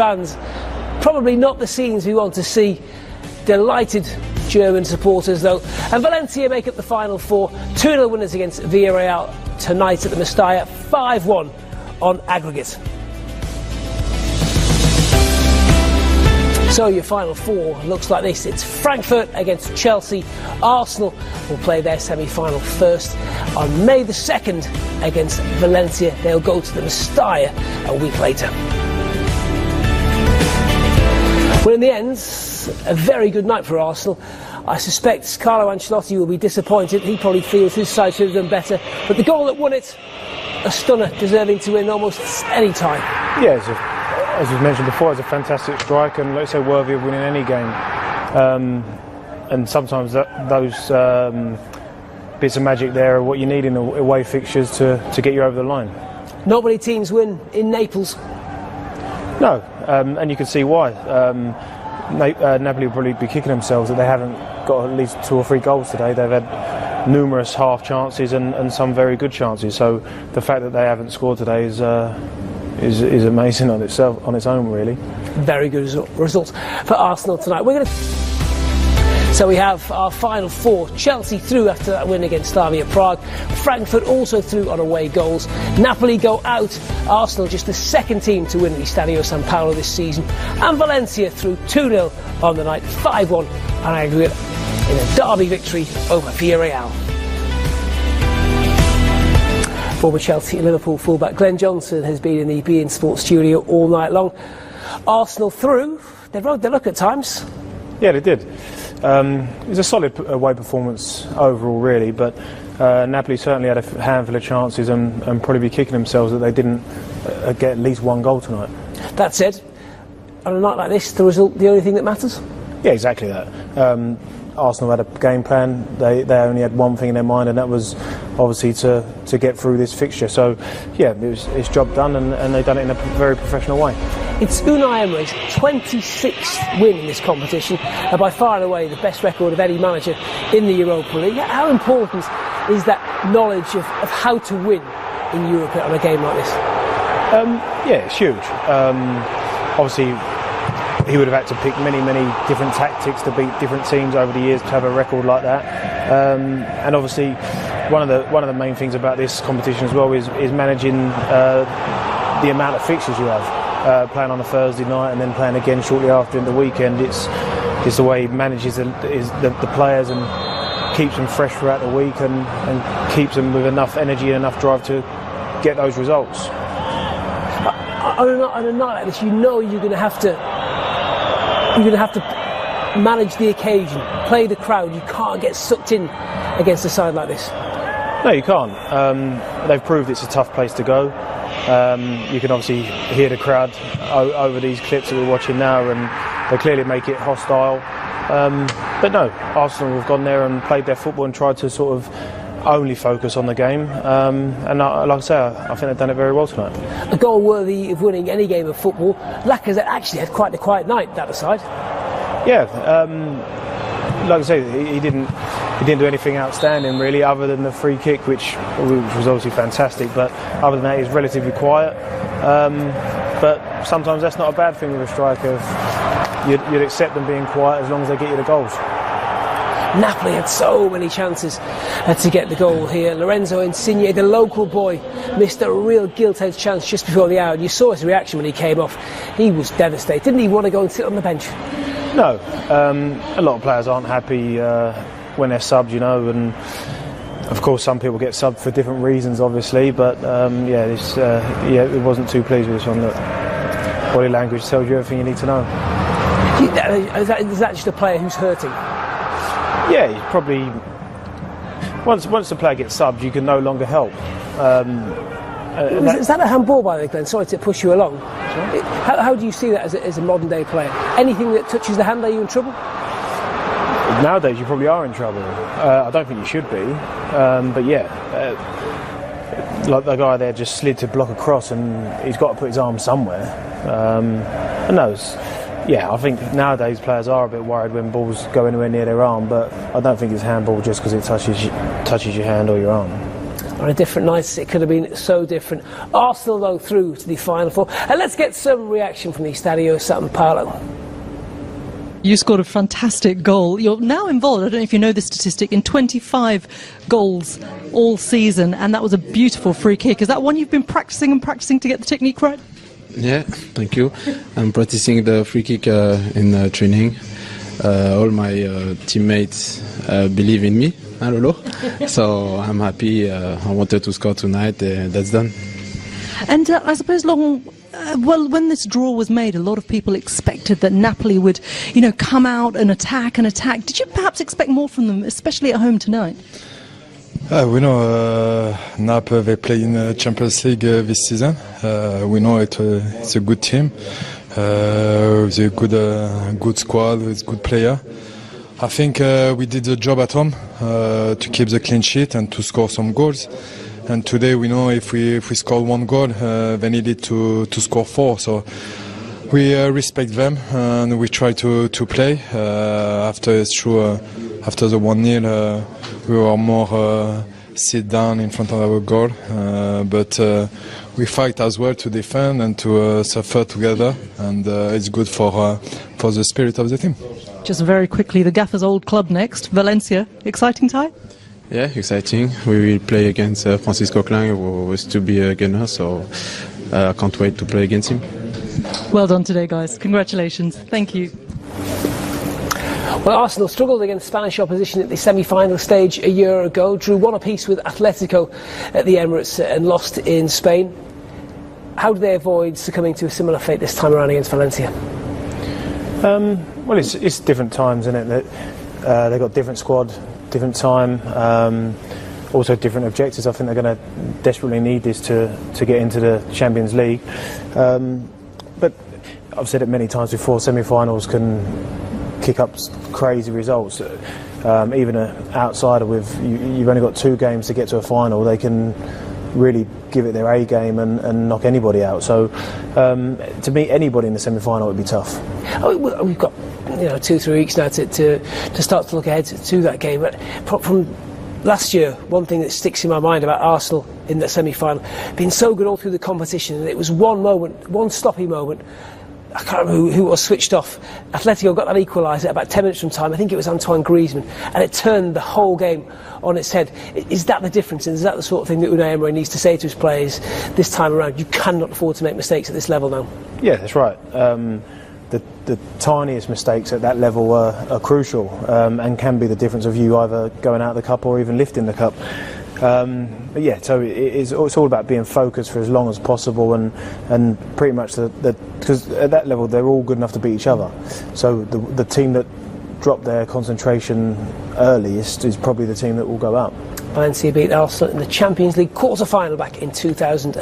Fans, probably not the scenes we want to see. Delighted German supporters though. And Valencia make up the final four. 2-0 winners against Villarreal tonight at the Mestalla. 5-1 on aggregate. So your final four looks like this. It's Frankfurt against Chelsea. Arsenal will play their semi-final first on May the 2nd against Valencia. They'll go to the Mestalla a week later. Well, in the end, a very good night for Arsenal. I suspect Carlo Ancelotti will be disappointed. He probably feels his side should have done better. But the goal that won it, a stunner, deserving to win almost any time. Yeah, as we've mentioned before, it's a fantastic strike and, let's say, worthy of winning any game. And sometimes those bits of magic there are what you need in away fixtures to get you over the line. Not many teams win in Naples. No, and you can see why. Napoli will probably be kicking themselves that they haven't got at least 2 or 3 goals today. They've had numerous half chances and some very good chances. So the fact that they haven't scored today is amazing on its own, really. Very good results for Arsenal tonight. So we have our final four. Chelsea through after that win against Slavia Prague. Frankfurt also through on away goals. Napoli go out. Arsenal just the second team to win the Estadio San Paolo this season. And Valencia through 2-0 on the night. 5-1 on aggregate in a derby victory over Villarreal. Former Chelsea and Liverpool fullback Glenn Johnson has been in the beIN Sports studio all night long. Arsenal through. They rode their luck at times. Yeah, they did. It was a solid away performance overall, really, but Napoli certainly had a handful of chances and probably be kicking themselves that they didn't get at least 1 goal tonight. That said, on a night like this, the result the only thing that matters? Yeah, exactly that. Arsenal had a game plan. They only had one thing in their mind, and that was obviously to get through this fixture. So, yeah, it's job done, and they've done it in a very professional way. It's Unai Emery's 26th win in this competition, and by far and away the best record of any manager in the Europa League. How important is that knowledge of how to win in Europe on a game like this? Yeah, it's huge. Obviously, he would have had to pick many different tactics to beat different teams over the years to have a record like that. And obviously, one of the main things about this competition as well is managing the amount of fixtures you have. Playing on a Thursday night and then playing again shortly after in the weekend. It's the way he manages the players and keeps them fresh throughout the week and keeps them with enough energy and enough drive to get those results. On a night like this, you know you're going to have to manage the occasion, play the crowd. You can't get sucked in against a side like this. No, you can't. They've proved it's a tough place to go. You can obviously hear the crowd over these clips that we're watching now, and they clearly make it hostile. But no, Arsenal have gone there and played their football and tried to sort of only focus on the game. And like I say, I think they've done it very well tonight. A goal worthy of winning any game of football. Lacazette actually had quite a quiet night, that aside. Yeah, like I say, he didn't do anything outstanding really, other than the free kick, which was obviously fantastic. But other than that, he's relatively quiet. But sometimes that's not a bad thing with a striker. You'd accept them being quiet as long as they get you the goals. Napoli had so many chances to get the goal here. Lorenzo Insigne, the local boy, missed a real gilt-edged chance just before the hour. You saw his reaction when he came off. He was devastated. Didn't he want to go and sit on the bench? No. A lot of players aren't happy when they're subbed, and of course some people get subbed for different reasons, obviously. But it wasn't too pleased with this one. Look, body language tells you everything you need to know. Is that just a player who's hurting? Yeah, you probably once the player gets subbed, you can no longer help. Is that a handball, by the way, Glenn? Sorry to push you along. How do you see that as a modern day player? Anything that touches the hand, are you in trouble? Nowadays, you probably are in trouble. I don't think you should be, but yeah, like the guy there just slid to block a cross, and he's got to put his arm somewhere. I think nowadays players are a bit worried when balls go anywhere near their arm, but I don't think it's handball just because it touches your hand or your arm. On a different night, it could have been so different. Arsenal, though, through to the final four. And let's get some reaction from the Stadio San Paolo. You scored a fantastic goal. You're now involved, I don't know if you know this statistic, in 25 goals all season, and that was a beautiful free kick. Is that one you've been practicing and practicing to get the technique right? Yeah, thank you. I'm practicing the free kick in training. All my teammates believe in me, Lolo. So I'm happy. I wanted to score tonight. That's done. And I suppose, when this draw was made, a lot of people expected that Napoli would, come out and attack and attack. Did you perhaps expect more from them, especially at home tonight? We know Napoli, they play in the Champions League this season. We know it's a good team, with a good squad, with good player. I think we did the job at home to keep the clean sheet and to score some goals. And today we know if we score one goal, they needed to score 4. So we respect them and we try to play. After the 1-0, we were more sit down in front of our goal. But we fight as well to defend and to suffer together. And it's good for the spirit of the team. Just very quickly, the Gaffer's old club next, Valencia. Exciting tie? Yeah, exciting. We will play against Francisco Klein, who was to be a gunner, so I can't wait to play against him. Well done today, guys. Congratulations. Thank you. Well, Arsenal struggled against Spanish opposition at the semi-final stage a year ago, drew 1 apiece with Atletico at the Emirates and lost in Spain. How do they avoid succumbing to a similar fate this time around against Valencia? Well, it's different times, isn't it? They've got different squad, different time, also different objectives. I think they're going to desperately need this to get into the Champions League. But I've said it many times before, semi-finals can kick up crazy results. Even an outsider you've only got 2 games to get to a final, they can really give it their A game and knock anybody out. So to meet anybody in the semi-final would be tough. We've got 2-3 weeks now to start to look ahead to that game. But from last year, one thing that sticks in my mind about Arsenal in the semi-final, being so good all through the competition, and it was one moment, one stoppy moment. I can't remember who was switched off. Atletico got that equaliser at about 10 minutes from time. I think it was Antoine Griezmann, and it turned the whole game on its head. Is that the difference? And is that the sort of thing that Unai Emery needs to say to his players this time around? You cannot afford to make mistakes at this level now. Yeah, that's right. The tiniest mistakes at that level are crucial and can be the difference of you either going out of the cup or even lifting the cup. But yeah, so it's all about being focused for as long as possible and pretty much because at that level they're all good enough to beat each other. So the team that dropped their concentration earliest is probably the team that will go out. Valencia beat Arsenal in the Champions League quarter-final back in 2000.